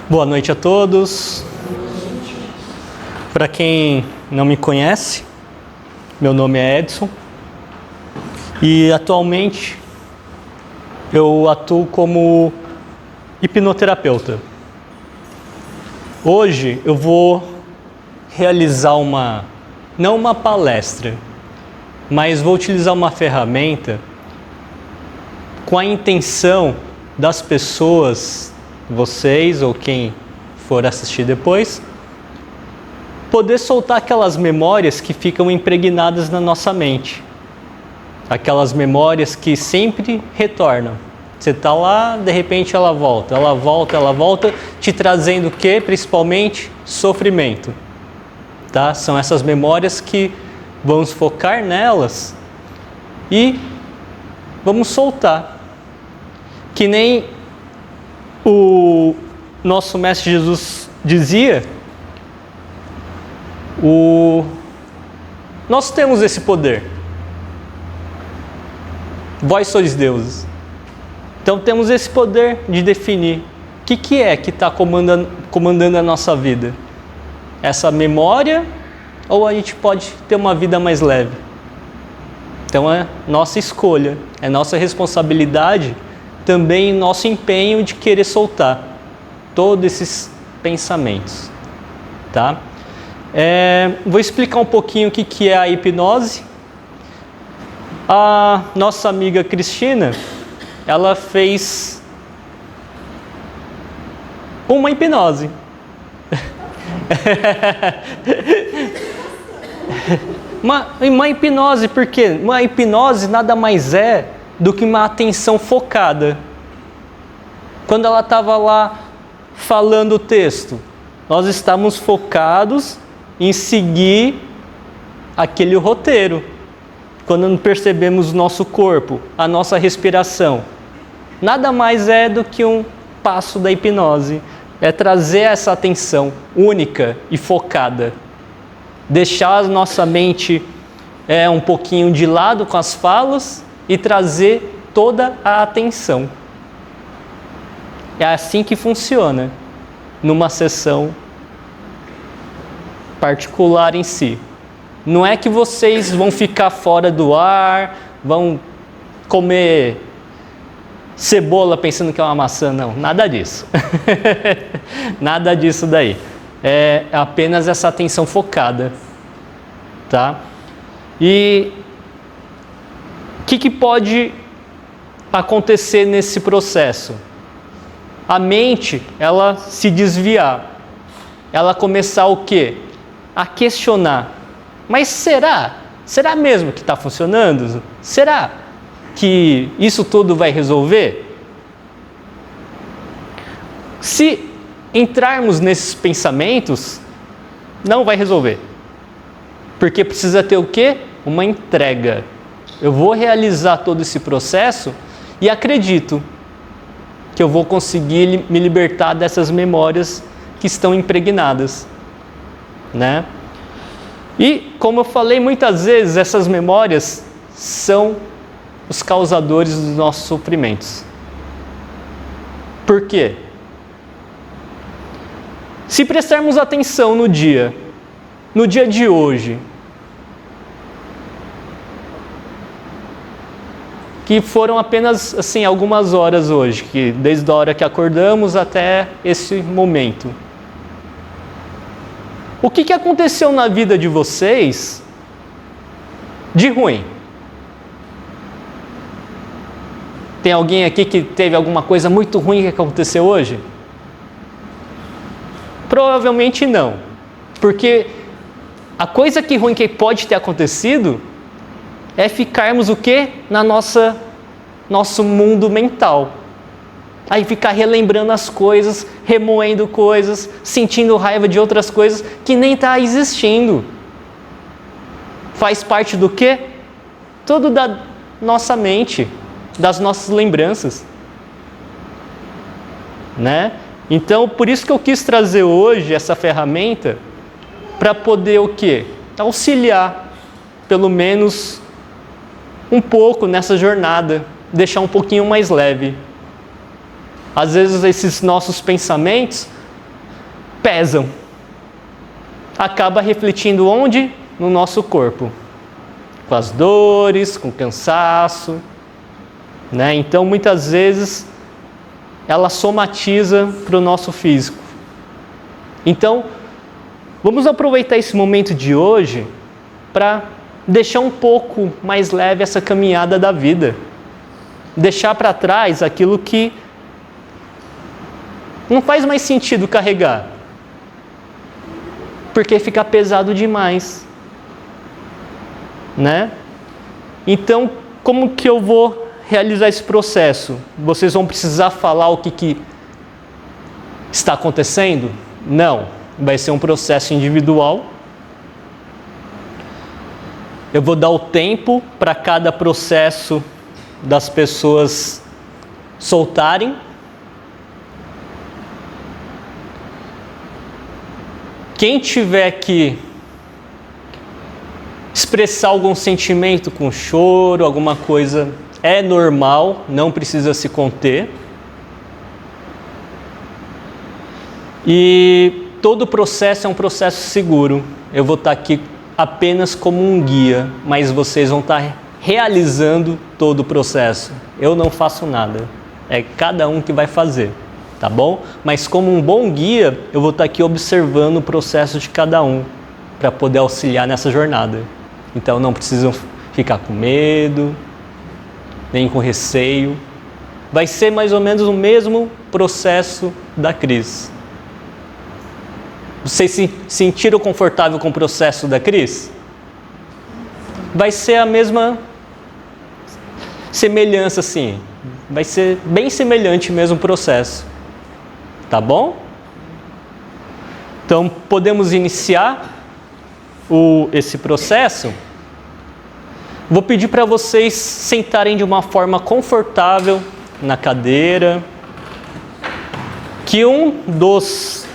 Boa noite a todos. Para quem não me conhece, meu nome é Edson e atualmente eu atuo como hipnoterapeuta. Hoje eu vou realizar não uma palestra, mas vou utilizar uma ferramenta com a intenção das pessoas, vocês ou quem for assistir depois, poder soltar aquelas memórias que ficam impregnadas na nossa mente. Aquelas memórias que sempre retornam. Você está lá, de repente ela volta, te trazendo o quê? Principalmente sofrimento. Tá? São essas memórias que vamos focar nelas e vamos soltar. Que nem o nosso Mestre Jesus dizia, nós temos esse poder. Vós sois deuses. Então temos esse poder de definir o que é que está comandando a nossa vida. Essa memória, ou a gente pode ter uma vida mais leve. Então é nossa escolha, é nossa responsabilidade, também nosso empenho de querer soltar todos esses pensamentos. Tá? Vou explicar um pouquinho o que é a hipnose. A nossa amiga Cristina, ela fez uma hipnose. Uma hipnose, por quê? Uma hipnose nada mais é do que uma atenção focada. Quando ela estava lá falando o texto, nós estávamos focados em seguir aquele roteiro. Quando percebemos o nosso corpo, a nossa respiração, nada mais é do que um passo da hipnose. É trazer essa atenção única e focada. Deixar a nossa mente um pouquinho de lado com as falas e trazer toda a atenção. É assim que funciona numa sessão particular em si. Não é que vocês vão ficar fora do ar, vão comer cebola pensando que é uma maçã, não. Nada disso. Nada disso daí. É apenas essa atenção focada. Tá? E o que pode acontecer nesse processo? A mente, ela se desviar. Ela começar o quê? A questionar. Mas será? Será mesmo que está funcionando? Será que isso tudo vai resolver? Se entrarmos nesses pensamentos, não vai resolver. Porque precisa ter o quê? Uma entrega. Eu vou realizar todo esse processo e acredito que eu vou conseguir me libertar dessas memórias que estão impregnadas, né? E, como eu falei muitas vezes, essas memórias são os causadores dos nossos sofrimentos. Por quê? Se prestarmos atenção no dia de hoje, que foram apenas assim, algumas horas hoje, que desde a hora que acordamos até esse momento. O que aconteceu na vida de vocês de ruim? Tem alguém aqui que teve alguma coisa muito ruim que aconteceu hoje? Provavelmente não. Porque a coisa ruim que pode ter acontecido é ficarmos o quê? Nosso mundo mental. Aí ficar relembrando as coisas, remoendo coisas, sentindo raiva de outras coisas que nem está existindo. Faz parte do quê? Tudo da nossa mente, das nossas lembranças. Né? Então, por isso que eu quis trazer hoje essa ferramenta para poder o quê? Auxiliar, pelo menos um pouco nessa jornada deixar um pouquinho mais leve. Às vezes esses nossos pensamentos pesam. Acaba refletindo onde? No nosso corpo. Com as dores, com o cansaço, né? Então, muitas vezes, ela somatiza para o nosso físico. Então, vamos aproveitar esse momento de hoje para deixar um pouco mais leve essa caminhada da vida. Deixar para trás aquilo que não faz mais sentido carregar, porque fica pesado demais, né? Então, como que eu vou realizar esse processo? Vocês vão precisar falar o que está acontecendo? Não, vai ser um processo individual. Eu vou dar o tempo para cada processo das pessoas soltarem. Quem tiver que expressar algum sentimento com choro, alguma coisa, é normal, não precisa se conter. E todo o processo é um processo seguro. Eu vou estar aqui apenas como um guia, mas vocês vão estar realizando todo o processo. Eu não faço nada, é cada um que vai fazer. Tá bom? Mas como um bom guia, eu vou estar aqui observando o processo de cada um para poder auxiliar nessa jornada. Então não precisam ficar com medo, nem com receio. Vai ser mais ou menos o mesmo processo da Cris. Vocês se sentiram confortável com o processo da Cris? Vai ser a mesma semelhança, assim. Vai ser bem semelhante mesmo o processo. Tá bom? Então, podemos iniciar esse processo. Vou pedir para vocês sentarem de uma forma confortável na cadeira. Que um dos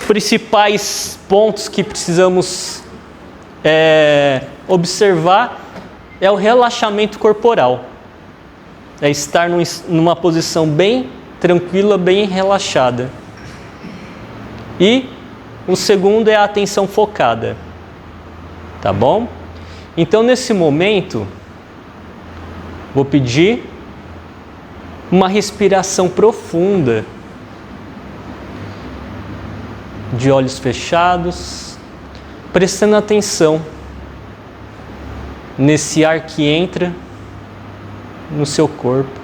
principais pontos que precisamos observar é o relaxamento corporal. É estar numa posição bem tranquila, bem relaxada. E o segundo é a atenção focada. Tá bom? Então, nesse momento, vou pedir uma respiração profunda, de olhos fechados, prestando atenção nesse ar que entra no seu corpo.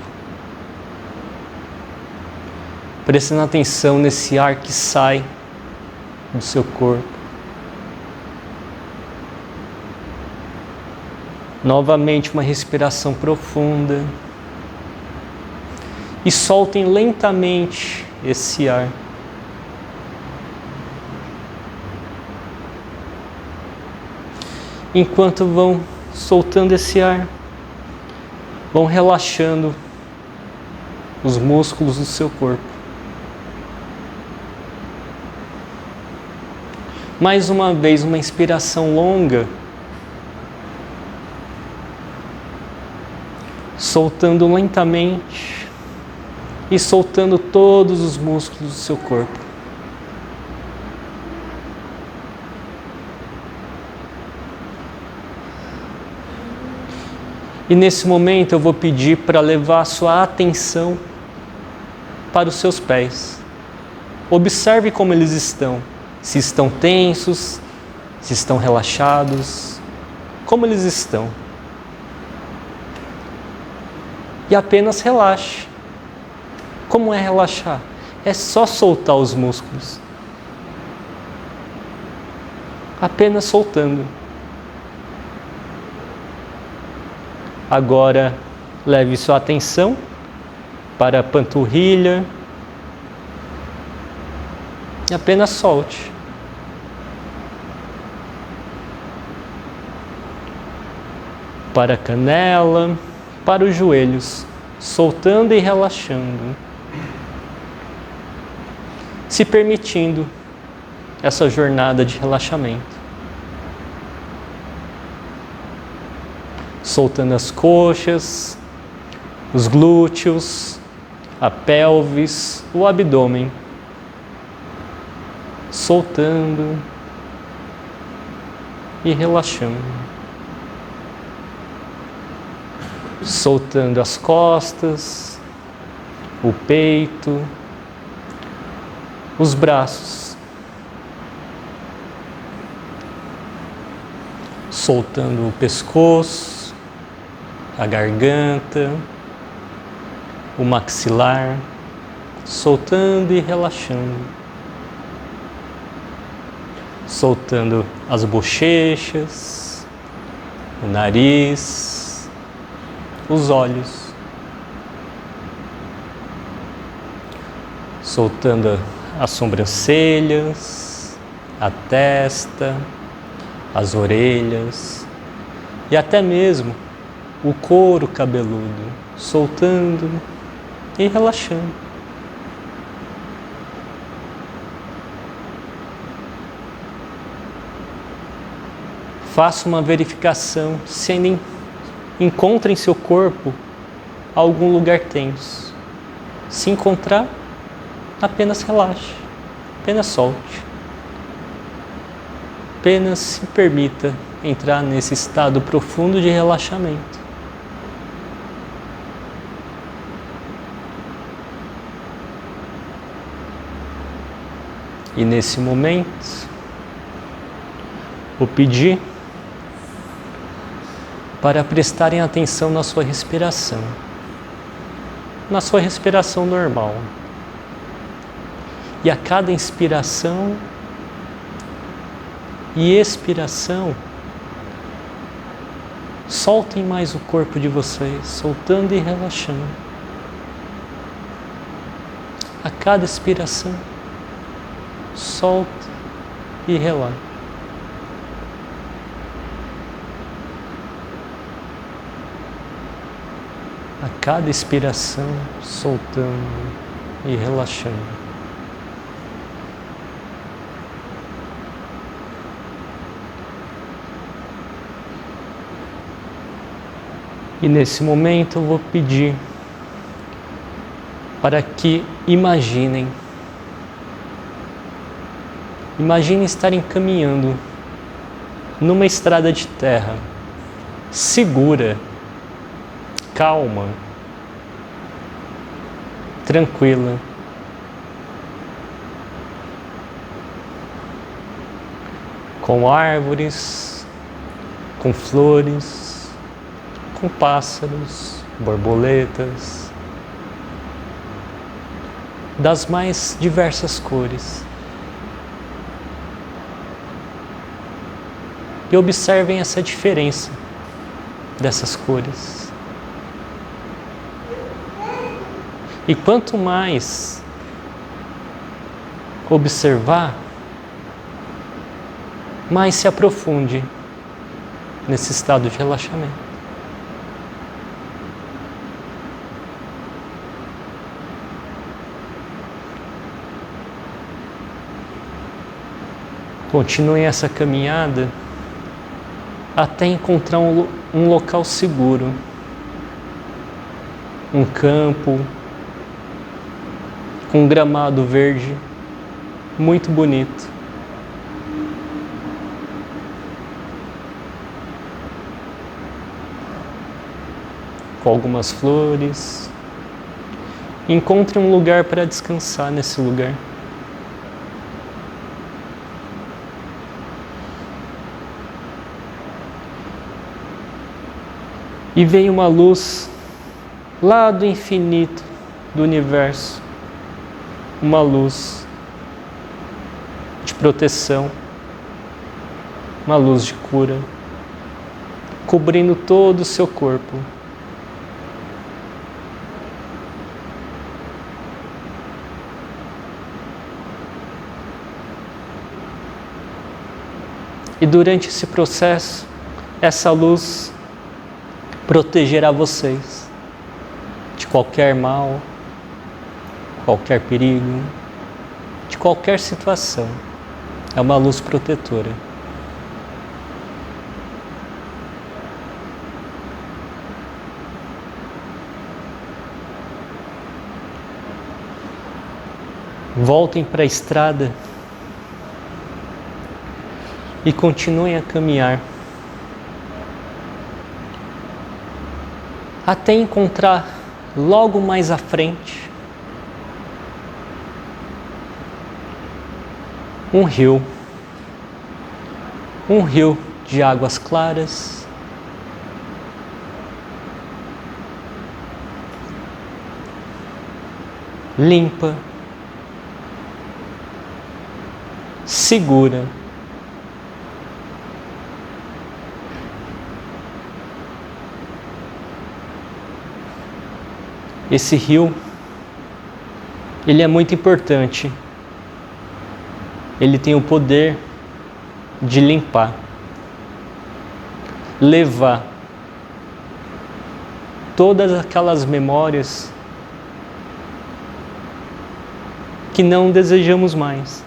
Prestando atenção nesse ar que sai do seu corpo. Novamente uma respiração profunda. E soltem lentamente esse ar. Enquanto vão soltando esse ar, vão relaxando os músculos do seu corpo. Mais uma vez, uma inspiração longa, soltando lentamente e soltando todos os músculos do seu corpo. E nesse momento eu vou pedir para levar a sua atenção para os seus pés. Observe como eles estão. Se estão tensos, se estão relaxados, como eles estão. E apenas relaxe. Como é relaxar? É só soltar os músculos. Apenas soltando. Agora, leve sua atenção para a panturrilha. E apenas solte. Para a canela, para os joelhos, soltando e relaxando. Se permitindo essa jornada de relaxamento. soltando as coxas, os glúteos, a pelvis, o abdômen, soltando e relaxando, soltando as costas, o peito, os braços, soltando o pescoço, a garganta, o maxilar, soltando e relaxando, soltando as bochechas, o nariz, os olhos, soltando as sobrancelhas, a testa, as orelhas e até mesmo o couro cabeludo, soltando e relaxando. Faça uma verificação se ainda encontra em seu corpo algum lugar tenso. Se encontrar, apenas relaxe, apenas solte. Apenas se permita entrar nesse estado profundo de relaxamento. E nesse momento, vou pedir para prestarem atenção na sua respiração normal. E a cada inspiração e expiração, soltem mais o corpo de vocês, soltando e relaxando. A cada expiração, solta e relaxa. A cada expiração, soltando e relaxando. E nesse momento eu vou pedir para que imaginem estarem caminhando numa estrada de terra, segura, calma, tranquila. Com árvores, com flores, com pássaros, borboletas, das mais diversas cores. E observem essa diferença dessas cores. E quanto mais observar, mais se aprofunde nesse estado de relaxamento. Continuem essa caminhada até encontrar um local seguro, um campo com um gramado verde muito bonito. Com algumas flores. Encontre um lugar para descansar nesse lugar. E vem uma luz lá do infinito do universo, uma luz de proteção, uma luz de cura, cobrindo todo o seu corpo. E durante esse processo, essa luz protegerá vocês de qualquer mal, qualquer perigo, de qualquer situação. É uma luz protetora. Voltem para a estrada e continuem a caminhar até encontrar logo mais à frente um rio de águas claras, limpa, segura, esse rio, ele é muito importante. Ele tem o poder de limpar, levar todas aquelas memórias que não desejamos mais.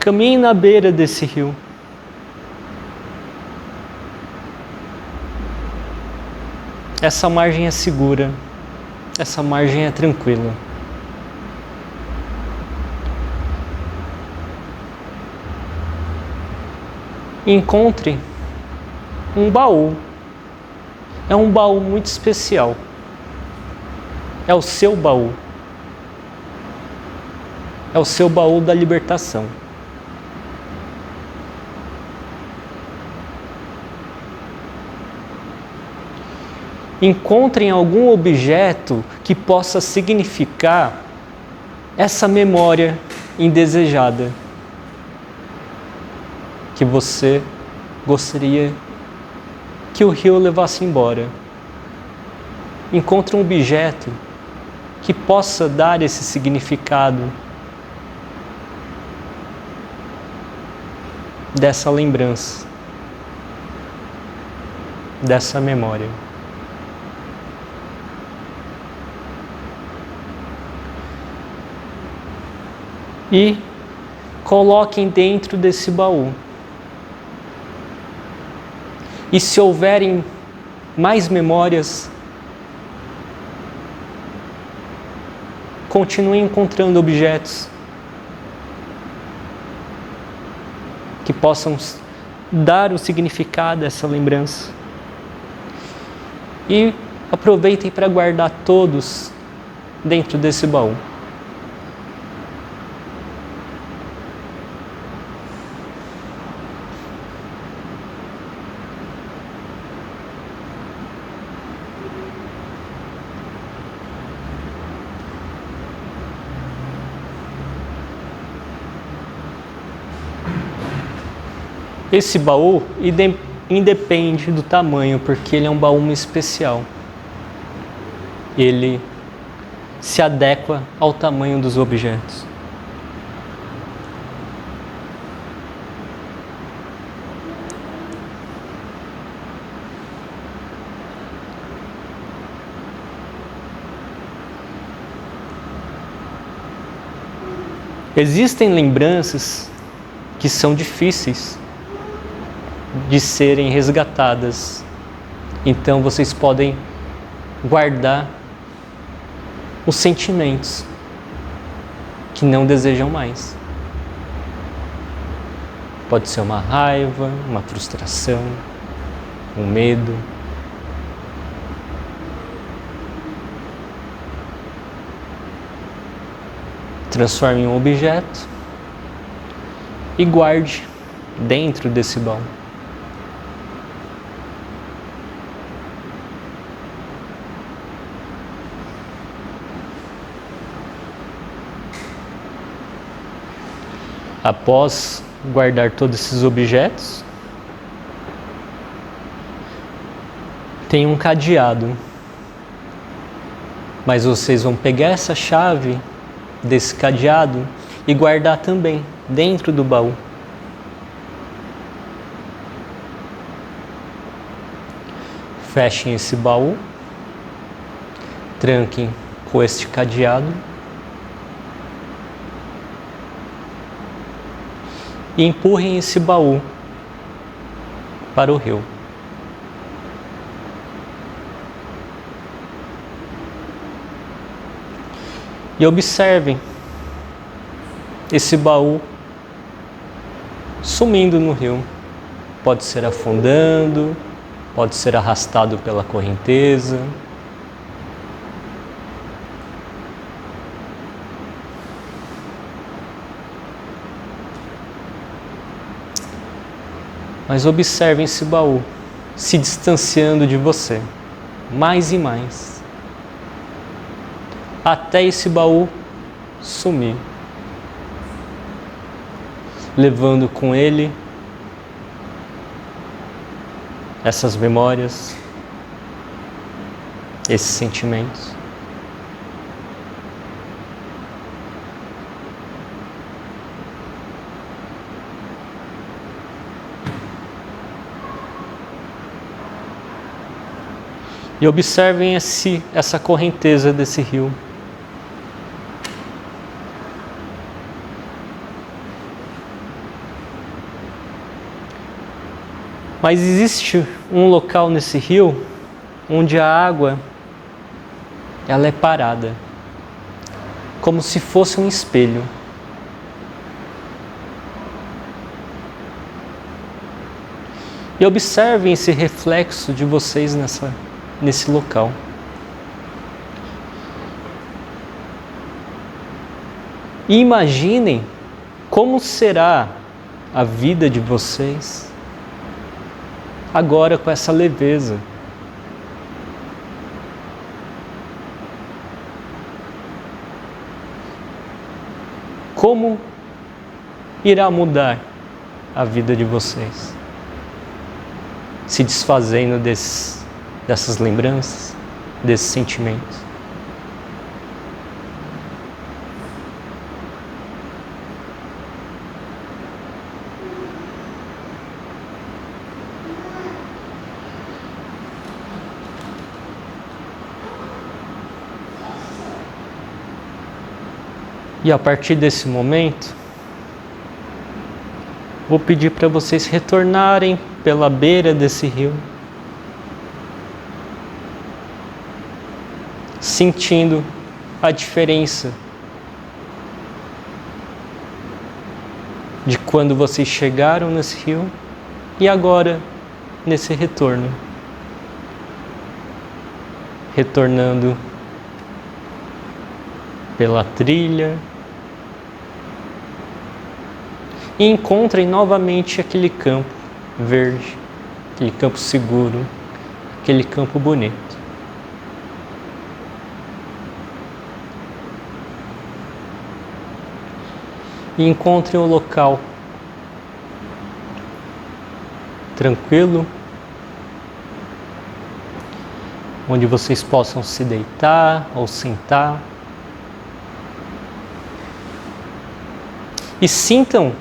Caminhe na beira desse rio. Essa margem é segura, essa margem é tranquila. Encontre um baú. É um baú muito especial. É o seu baú. É o seu baú da libertação. Encontrem algum objeto que possa significar essa memória indesejada que você gostaria que o rio levasse embora. Encontre um objeto que possa dar esse significado dessa lembrança, dessa memória. E coloquem dentro desse baú. E se houverem mais memórias, continuem encontrando objetos que possam dar o significado a essa lembrança. E aproveitem para guardar todos dentro desse baú. Esse baú independe do tamanho, porque ele é um baú muito especial. Ele se adequa ao tamanho dos objetos. Existem lembranças que são difíceis de serem resgatadas. Então vocês podem guardar os sentimentos que não desejam mais. Pode ser uma raiva, uma frustração, um medo. Transforme em um objeto e guarde dentro desse baú. Após guardar todos esses objetos, tem um cadeado, mas vocês vão pegar essa chave desse cadeado e guardar também dentro do baú. Fechem esse baú, tranquem com este cadeado e empurrem esse baú para o rio. E observem esse baú sumindo no rio. Pode ser afundando, pode ser arrastado pela correnteza. Mas observem esse baú se distanciando de você, mais e mais, até esse baú sumir, levando com ele essas memórias, esses sentimentos. E observem essa correnteza desse rio. Mas existe um local nesse rio onde a água ela é parada, como se fosse um espelho. E observem esse reflexo de vocês nesse local. E imaginem como será a vida de vocês agora com essa leveza. Como irá mudar a vida de vocês? Se desfazendo dessas lembranças, desses sentimentos. E a partir desse momento, vou pedir para vocês retornarem pela beira desse rio, sentindo a diferença de quando vocês chegaram nesse rio e agora nesse retorno. Retornando pela trilha e encontrem novamente aquele campo verde, aquele campo seguro, aquele campo bonito. E encontrem o local tranquilo, onde vocês possam se deitar ou sentar. E sintam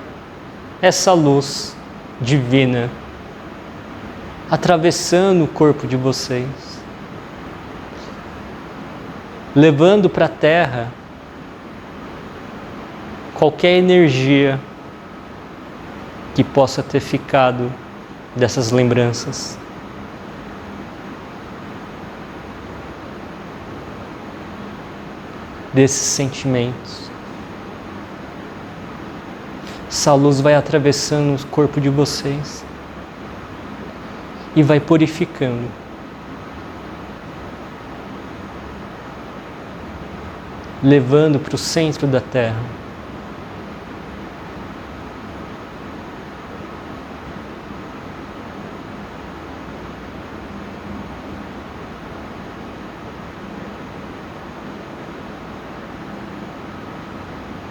essa luz divina atravessando o corpo de vocês, levando para a terra qualquer energia que possa ter ficado dessas lembranças. Desses sentimentos. Essa luz vai atravessando o corpo de vocês e vai purificando. Levando para o centro da Terra.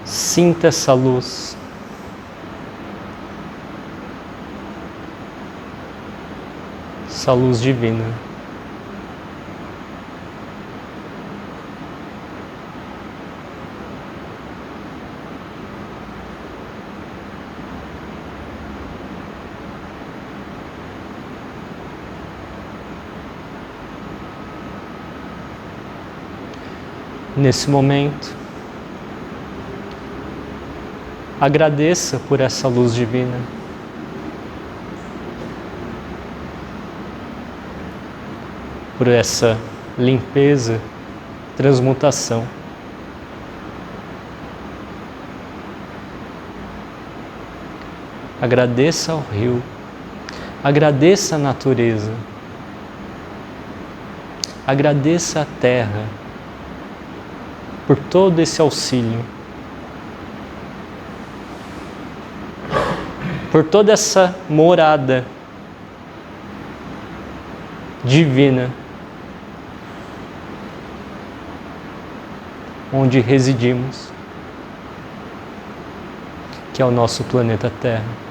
Sinta essa luz. Essa luz divina. Nesse momento, agradeça por essa luz divina. Por essa limpeza, transmutação. Agradeça ao rio. Agradeça a natureza. Agradeça a terra por todo esse auxílio. Por toda essa morada divina onde residimos, que é o nosso planeta Terra.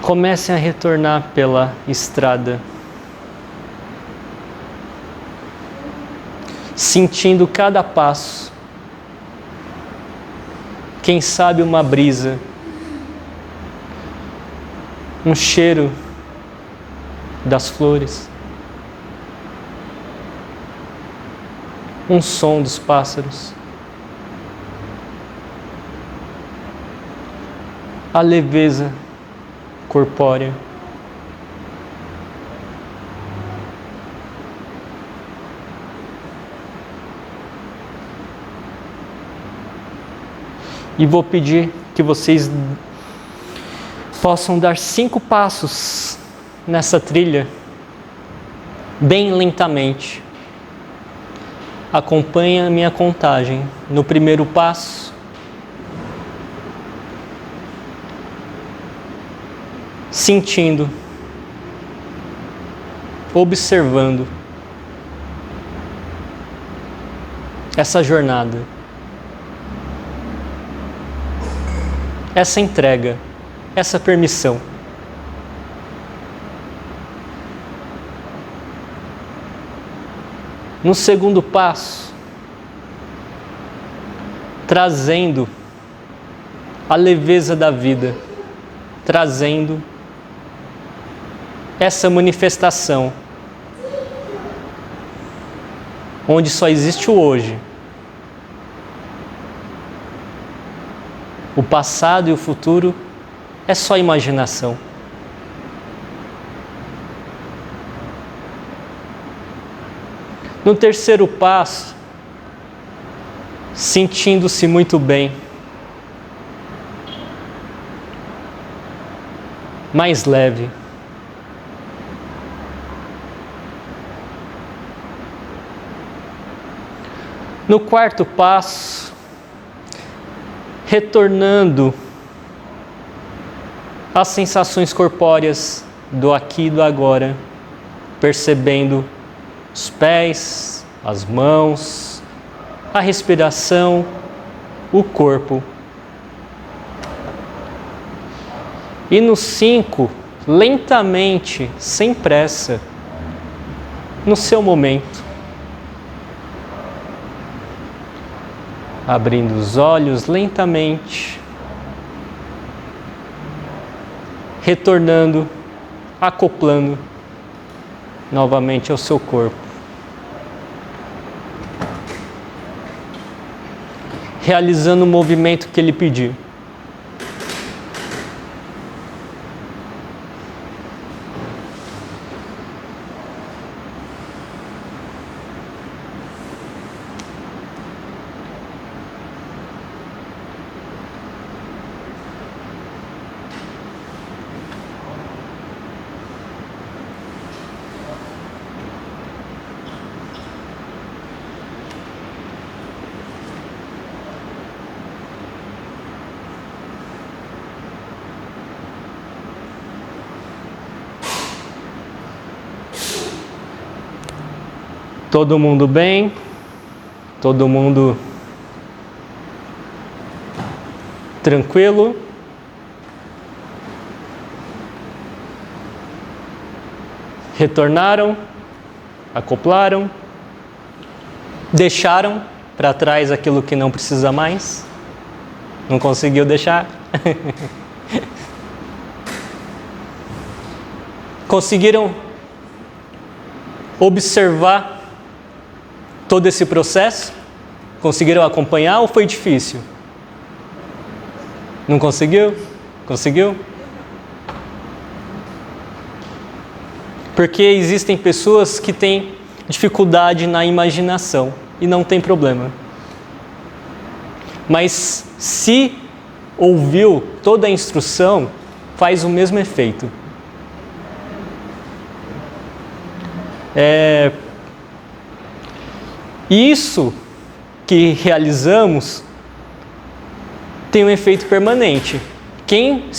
Comecem a retornar pela estrada, sentindo cada passo, quem sabe uma brisa, um cheiro das flores, um som dos pássaros, a leveza corpórea. E vou pedir que vocês possam dar 5 passos nessa trilha, bem lentamente. Acompanhe a minha contagem. No primeiro passo, sentindo, observando essa jornada, essa entrega, essa permissão. No segundo passo, trazendo a leveza da vida, trazendo essa manifestação, onde só existe o hoje. O passado e o futuro é só imaginação. No terceiro passo, sentindo-se muito bem, mais leve. No quarto passo, retornando às sensações corpóreas do aqui e do agora, percebendo os pés, as mãos, a respiração, o corpo. E no 5, lentamente, sem pressa, no seu momento, abrindo os olhos lentamente, retornando, acoplando novamente ao seu corpo. Realizando o movimento que ele pediu. Todo mundo bem? Todo mundo tranquilo? Retornaram? Acoplaram? Deixaram para trás aquilo que não precisa mais? Não conseguiu deixar? Conseguiram observar todo esse processo? Conseguiram acompanhar ou foi difícil? Não conseguiu? Conseguiu? Porque existem pessoas que têm dificuldade na imaginação e não tem problema. Mas se ouviu toda a instrução, faz o mesmo efeito. Isso que realizamos tem um efeito permanente. Quem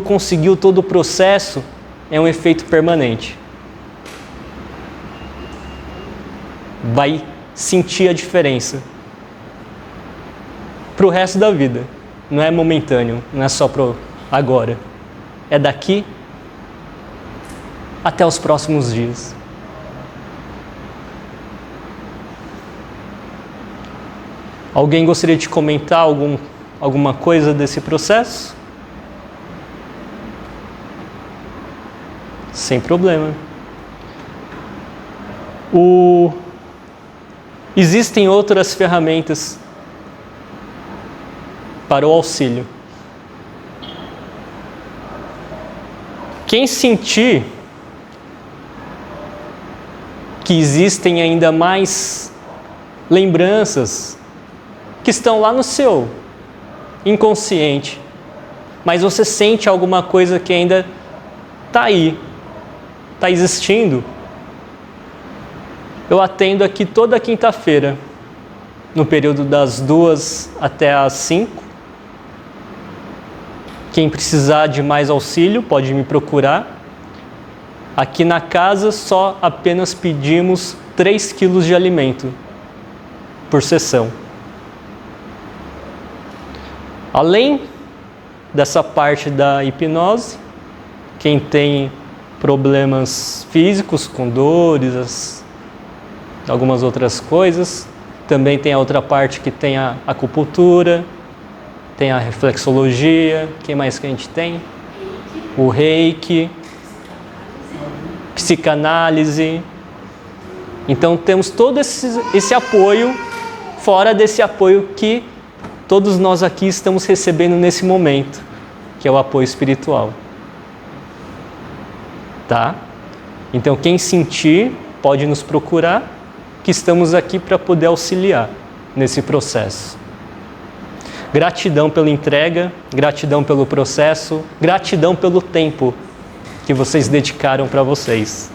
conseguiu todo o processo, é um efeito permanente. Vai sentir a diferença para o resto da vida. Não é momentâneo, não é só para agora. É daqui até os próximos dias. Alguém gostaria de comentar alguma coisa desse processo? Sem problema. Existem outras ferramentas para o auxílio. Quem sentir que existem ainda mais lembranças que estão lá no seu inconsciente, mas você sente alguma coisa que ainda está aí, está existindo, eu atendo aqui toda quinta-feira, no período das 2 até as 5. Quem precisar de mais auxílio pode me procurar. Aqui na casa só apenas pedimos 3 quilos de alimento por sessão. Além dessa parte da hipnose, quem tem problemas físicos, com dores, algumas outras coisas, também tem a outra parte que tem a acupuntura, tem a reflexologia, o que mais que a gente tem? O reiki, psicanálise. Então temos todo esse apoio, fora desse apoio que todos nós aqui estamos recebendo nesse momento, que é o apoio espiritual. Tá? Então quem sentir pode nos procurar, que estamos aqui para poder auxiliar nesse processo. Gratidão pela entrega, gratidão pelo processo, gratidão pelo tempo que vocês dedicaram para vocês.